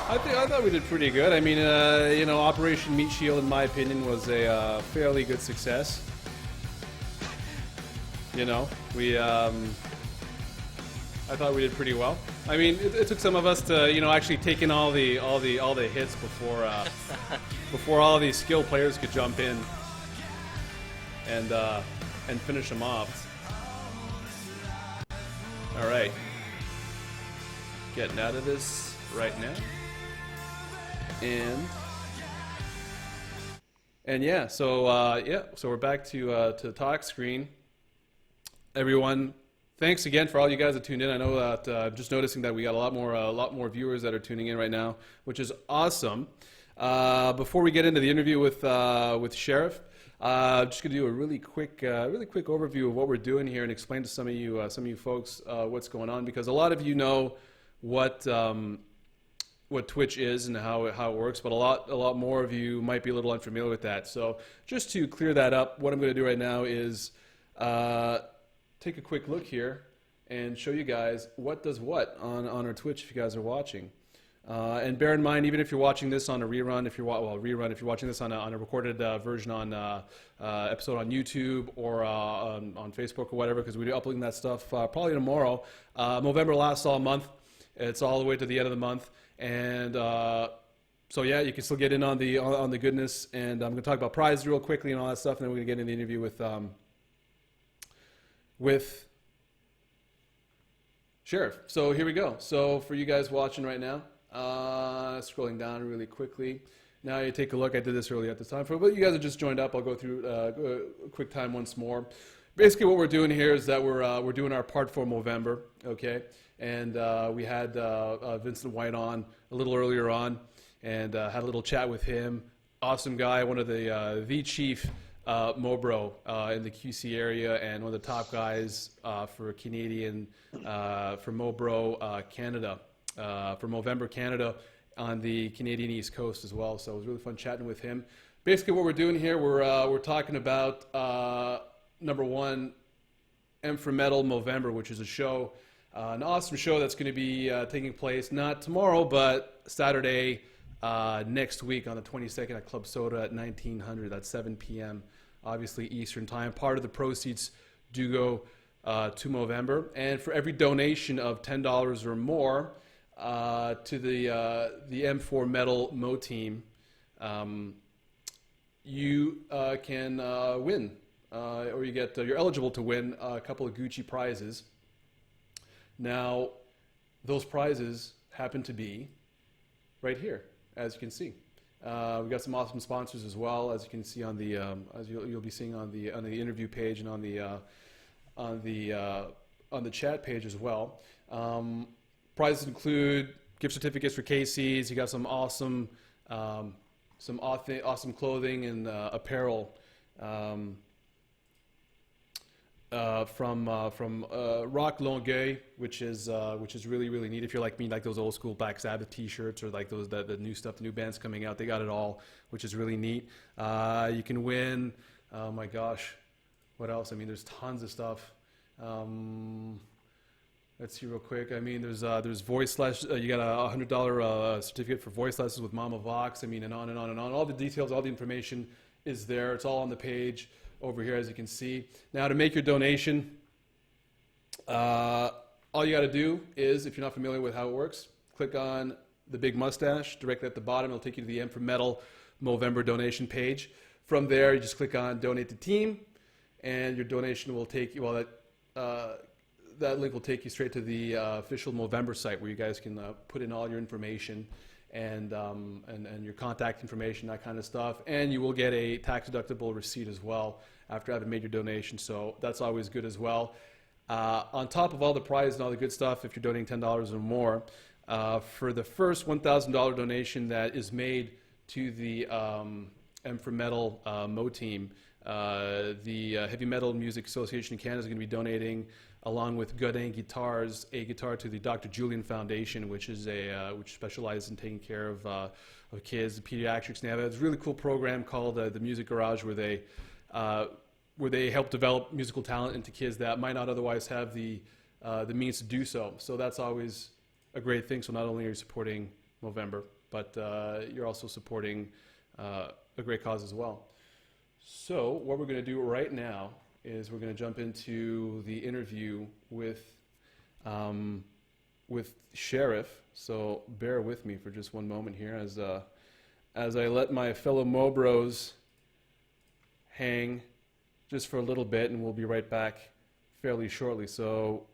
I thought we did pretty good. I mean, Operation Meat Shield, in my opinion, was a fairly good success. I thought we did pretty well. I mean, it took some of us to, actually take in all the hits before all of these skilled players could jump in and finish them off. All right, getting out of this right now, and yeah, so we're back to the talk screen. Everyone, thanks again for all you guys that tuned in. I know that I'm just noticing that we got a lot more viewers that are tuning in right now, which is awesome. Before we get into the interview with Sherif, I'm just going to do a really quick overview of what we're doing here and explain to some of you folks what's going on, because a lot of you know what Twitch is and how it works, but a lot more of you might be a little unfamiliar with that. So just to clear that up, what I'm going to do right now is take a quick look here and show you guys what does what on our Twitch if you guys are watching. And bear in mind, even if you're watching this on a rerun, if you're watching this on a recorded version on episode on YouTube or on Facebook or whatever, because we're uploading that stuff probably tomorrow. Movember lasts all month. It's all the way to the end of the month, and so yeah, you can still get in on the goodness. And I'm going to talk about prizes real quickly and all that stuff, and then we're going to get in the interview with Sherif. So here we go. So for you guys watching right now, scrolling down really quickly. Now you take a look. I did this earlier at this time. For you guys that just joined up, I'll go through a quick time once more. Basically, what we're doing here is that we're doing our part for Movember, okay? And we had Vincent White on a little earlier on, and had a little chat with him. Awesome guy, one of the chief Mobro in the QC area, and one of the top guys for Canadian for Mobro Canada. For Movember Canada on the Canadian East Coast as well. So it was really fun chatting with him. Basically what we're doing here, we're talking about number one, Metal Movember, which is a show, an awesome show that's going to be taking place not tomorrow, but Saturday next week on the 22nd at Club Soda at 1900 at 7 p.m. obviously Eastern Time. Part of the proceeds do go to Movember, and for every donation of $10 or more to the M4 Metal Mo team, you can win, or you're eligible to win a couple of Gucci prizes. Now, those prizes happen to be right here, as you can see. We've got some awesome sponsors as well, as you can see on the as you'll be seeing on the interview page and on the chat page as well. Prizes include gift certificates for KCs. You got some awesome clothing and apparel from Rock Longueuil, which is really neat. If you're like me, like those old school Black Sabbath T-shirts, or like the new stuff, the new bands coming out, they got it all, which is really neat. You can win. Oh my gosh, what else? I mean, there's tons of stuff. Let's see real quick. I mean, there's voice lessons. You got a $100 certificate for voice lessons with Mama Vox. I mean, and on and on and on. All the details, all the information is there. It's all on the page over here, as you can see. Now, to make your donation, all you got to do is, if you're not familiar with how it works, click on the big mustache directly at the bottom. It'll take you to the M for Metal Movember donation page. From there, you just click on Donate to Team, and your donation will take you. Well, that link will take you straight to the official Movember site, where you guys can put in all your information and your contact information, that kind of stuff. And you will get a tax-deductible receipt as well after having made your donation. So that's always good as well. On top of all the prizes and all the good stuff, if you're donating $10 or more, for the first $1,000 donation that is made to the M for Metal Mo team, the Heavy Metal Music Association of Canada is going to be donating, along with Godin Guitars, a guitar to the Dr. Julian Foundation, which is which specializes in taking care of kids, pediatrics. And they have a really cool program called the Music Garage, where they help develop musical talent into kids that might not otherwise have the means to do so. So that's always a great thing. So not only are you supporting Movember, but you're also supporting a great cause as well. So what we're going to do right now is we're going to jump into the interview with Sherif. So bear with me for just one moment here as I let my fellow Mobros hang just for a little bit, and we'll be right back fairly shortly. So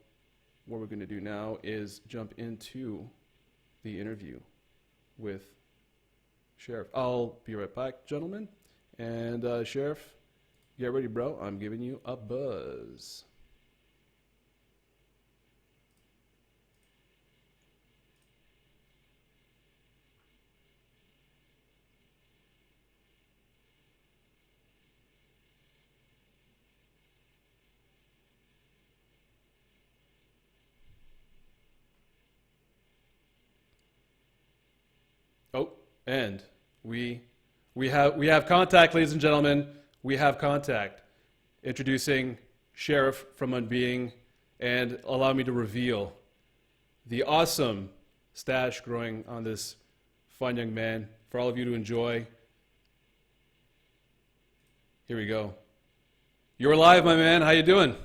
what we're going to do now is jump into the interview with Sherif. I'll be right back, gentlemen. And Sherif, get ready, bro. I'm giving you a buzz. Oh, and we have contact, ladies and gentlemen. We have contact. Introducing Sherif from Unbeing, and allow me to reveal the awesome stash growing on this fun young man for all of you to enjoy. Here we go. You're live, my man. How you doing?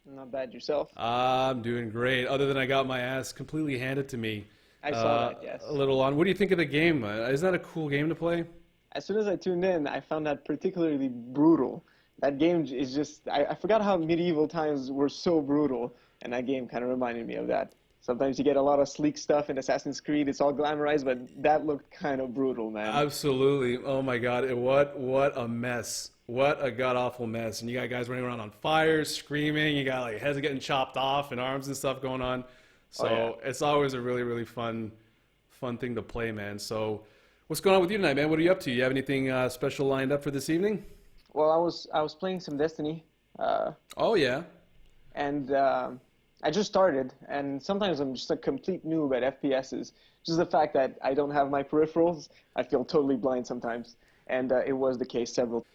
Not bad, yourself? I'm doing great. Other than I got my ass completely handed to me. I saw that, yes. A little on. What do you think of the game? Isn't that a cool game to play? As soon as I tuned in, I found that particularly brutal. That game is just, I forgot how medieval times were so brutal, and that game kind of reminded me of that. Sometimes you get a lot of sleek stuff in Assassin's Creed, it's all glamorized, but that looked kind of brutal, man. Absolutely. Oh my God, what a mess. What a god-awful mess. And you got guys running around on fire, screaming, you got like heads getting chopped off and arms and stuff going on. So It's always a really, really fun thing to play, man. So what's going on with you tonight, man? What are you up to? You have anything special lined up for this evening? Well, I was playing some Destiny. Oh, yeah. And I just started, and sometimes I'm just a complete noob at FPSs. Just the fact that I don't have my peripherals, I feel totally blind sometimes. And it was the case several times.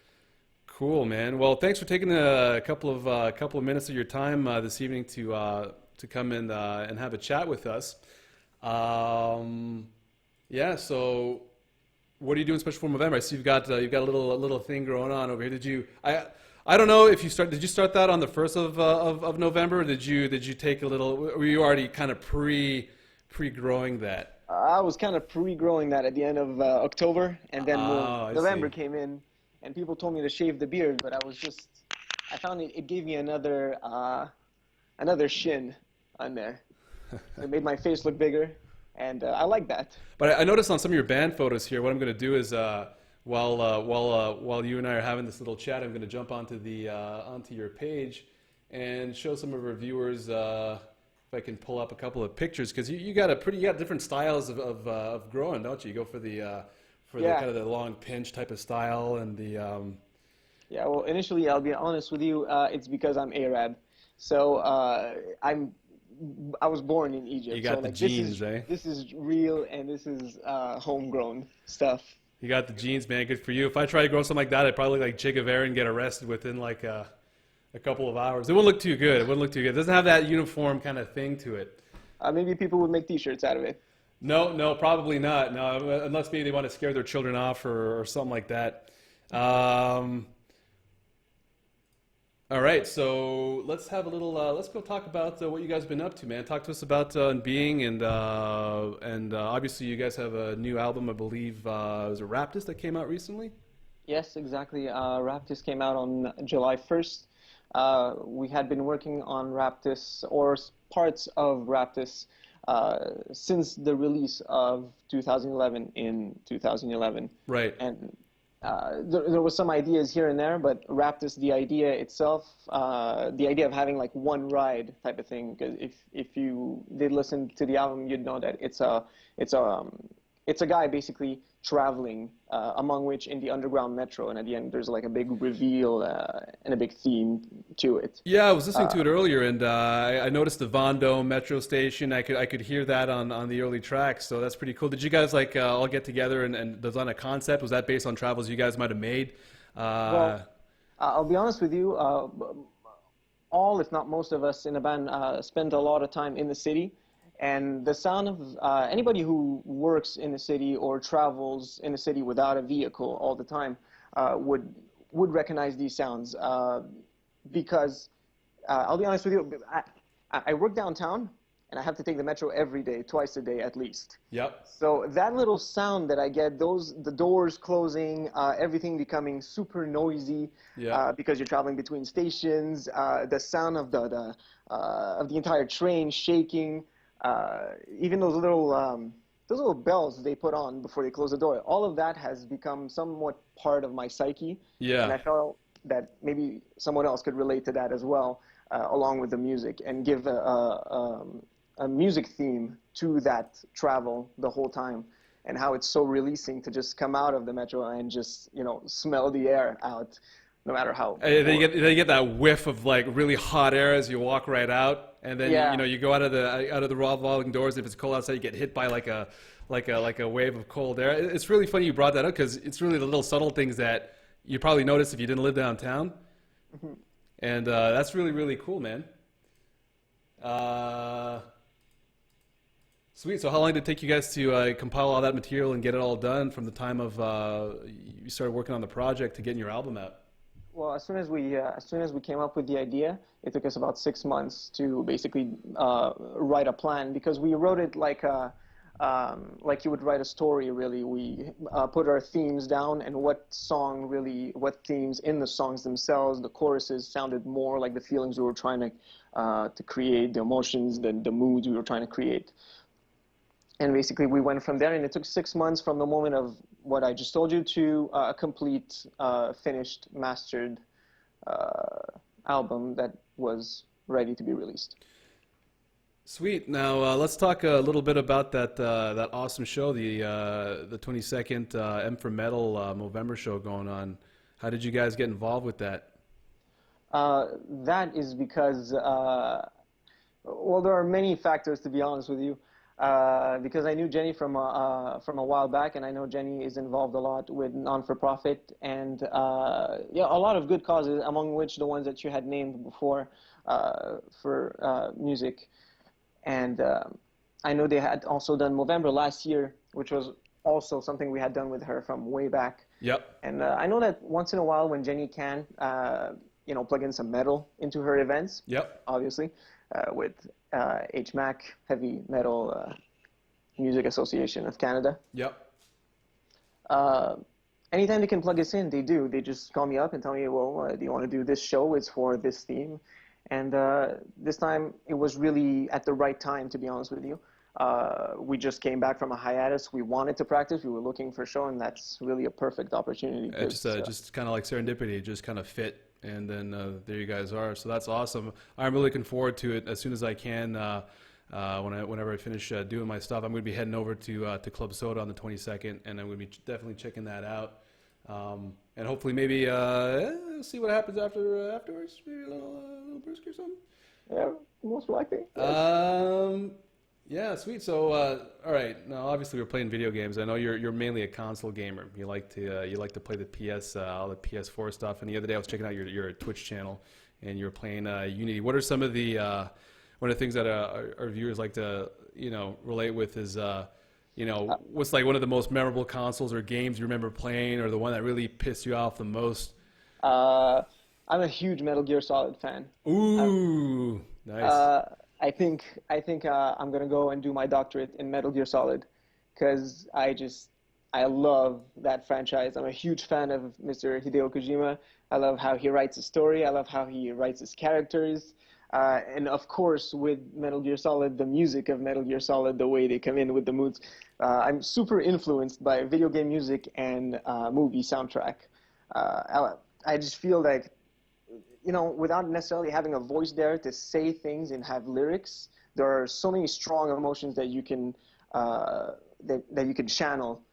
Cool, man. Well, thanks for taking a couple of minutes of your time this evening to come in and have a chat with us. Yeah. So, what are you doing special for Movember? I see you've got a little thing going on over here. Did you? I don't know if you start. Did you start that on the 1st of November? Or did you take a little? Were you already kind of pre-growing that? I was kind of pre-growing that at the end of October, and then when November see. came in, and people told me to shave the beard, but I found it gave me another shin on there. It made my face look bigger, and I like that. But I noticed on some of your band photos here, what I'm going to do is while you and I are having this little chat, I'm going to jump onto your page and show some of our viewers if I can pull up a couple of pictures, because you got different styles of growing, don't you? You go for the kind of the long pinch type of style and the Yeah, well, initially, I'll be honest with you, it's because I'm Arab. So I was born in Egypt. You got so, the like, genes, This is real, and this is homegrown stuff. You got the genes, man. Good for you. If I tried to grow something like that, I'd probably look like Che Guevara and get arrested within like a couple of hours. It wouldn't look too good. It doesn't have that uniform kind of thing to it. Maybe people would make T-shirts out of it. No, probably not. No, unless maybe they want to scare their children off or something like that. All right, so let's have a little. Let's go talk about what you guys have been up to, man. Talk to us about Unbeing, and obviously you guys have a new album, I believe. Was it Raptus that came out recently? Yes, exactly. Raptus came out on July 1st. We had been working on Raptus, or parts of Raptus, since the release of 2011 in 2011. Right. And there was some ideas here and there, but Raptus, the idea itself, the idea of having like one ride type of thing, because if you did listen to the album, you'd know that it's a guy basically traveling among which in the underground metro, and at the end there's like a big reveal and a big theme to it. Yeah, I was listening to it earlier, and I noticed the Vondo metro station. I could hear that on the early tracks, so that's pretty cool. Did you guys like all get together and design a concept? Was that based on travels you guys might have made? Well, I'll be honest with you. All, if not most of us in the band spent a lot of time in the city. And the sound of anybody who works in the city or travels in the city without a vehicle all the time would recognize these sounds because I'll be honest with you, I work downtown and I have to take the metro every day, twice a day at least. Yep. So that little sound that I get, the doors closing, everything becoming super noisy Yeah. because you're traveling between stations, the sound of the entire train shaking, even those little bells they put on before they close the door. All of that has become somewhat part of my psyche, and Yeah. I felt that maybe someone else could relate to that as well, along with the music, and give a music theme to that travel the whole time, and how it's so releasing to just come out of the metro and just smell the air out, no matter how. They get that whiff of like really hot air as you walk right out, and then Yeah. you go out of the revolving doors. If it's cold outside, you get hit by like a wave of cold air. It's really funny you brought that up because it's really the little subtle things that you probably notice if you didn't live downtown, and that's really really cool, man. Sweet. So how long did it take you guys to compile all that material and get it all done from the time of you started working on the project to getting your album out? Well, as soon as we came up with the idea, it took us about 6 months to basically write a plan, because we wrote it like you would write a story. Really, we put our themes down and what themes in the songs themselves. The choruses sounded more like the feelings we were trying to create, the emotions, the moods we were trying to create. And basically, we went from there, and it took 6 months from the moment of what I just told you to a complete, finished, mastered album that was ready to be released. Sweet. Now let's talk a little bit about that awesome show, the 22nd M for Metal Movember show going on. How did you guys get involved with that? That is because, well, there are many factors, to be honest with you. Because I knew Jenny from a while back, and I know Jenny is involved a lot with non-for-profit and yeah, a lot of good causes, among which the ones that you had named before for music. And I know they had also done Movember last year, which was also something we had done with her from way back. Yep. And I know that once in a while when Jenny can, plug in some metal into her events. Yep. Obviously, with HMAC, Heavy Metal Music Association of Canada. Yep. Anytime they can plug us in, they do. They just call me up and tell me, well, do you want to do this show? It's for this theme. And this time, it was really at the right time, to be honest with you. We just came back from a hiatus. We wanted to practice. We were looking for a show, and that's really a perfect opportunity. Just kind of like serendipity, just kind of fit. And then there you guys are. So that's awesome. I'm really looking forward to it as soon as I can. Whenever I finish doing my stuff, I'm going to be heading over to Club Soda on the 22nd, and I'm going to be definitely checking that out. And hopefully maybe see what happens afterwards. Maybe a little brisk or something. Yeah, most likely. Yeah, sweet. So, all right. Now, obviously, we're playing video games. I know you're mainly a console gamer. You like to play the PS, all the PS4 stuff. And the other day, I was checking out your Twitch channel, and you were playing Unity. What are some of the one of the things that our viewers like to relate with is what's like one of the most memorable consoles or games you remember playing, or the one that really pissed you off the most? I'm a huge Metal Gear Solid fan. Ooh, nice. I think I'm gonna go and do my doctorate in Metal Gear Solid, because I love that franchise. I'm a huge fan of Mr. Hideo Kojima. I love how he writes a story. I love how he writes his characters, and of course with Metal Gear Solid, the music of Metal Gear Solid, the way they come in with the moods. I'm super influenced by video game music and movie soundtrack. I just feel like, without necessarily having a voice there to say things and have lyrics, there are so many strong emotions that you can that you can channel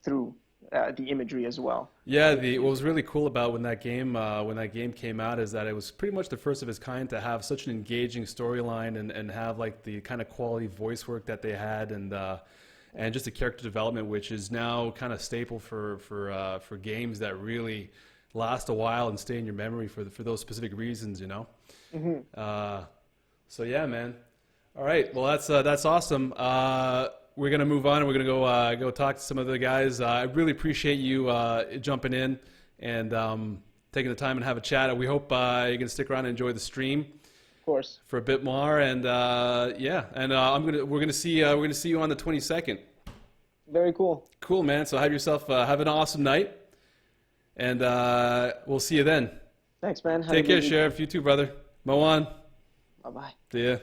through the imagery as well. Yeah, what was really cool about when that game came out is that it was pretty much the first of its kind to have such an engaging storyline and have like the kind of quality voice work that they had, and just the character development, which is now kind of staple for games that really last a while and stay in your memory for those specific reasons, Mm-hmm. So yeah, man. All right. Well, that's awesome. We're gonna move on, and we're gonna go talk to some of the guys. I really appreciate you jumping in and taking the time and have a chat. We hope you're gonna stick around and enjoy the stream course. for a bit more. And we're gonna see you on the 22nd. Very cool. Cool, man. So have an awesome night, and we'll see you then. Thanks, man. Take care, Sherif. You too, brother. Moan. Bye-bye. See ya.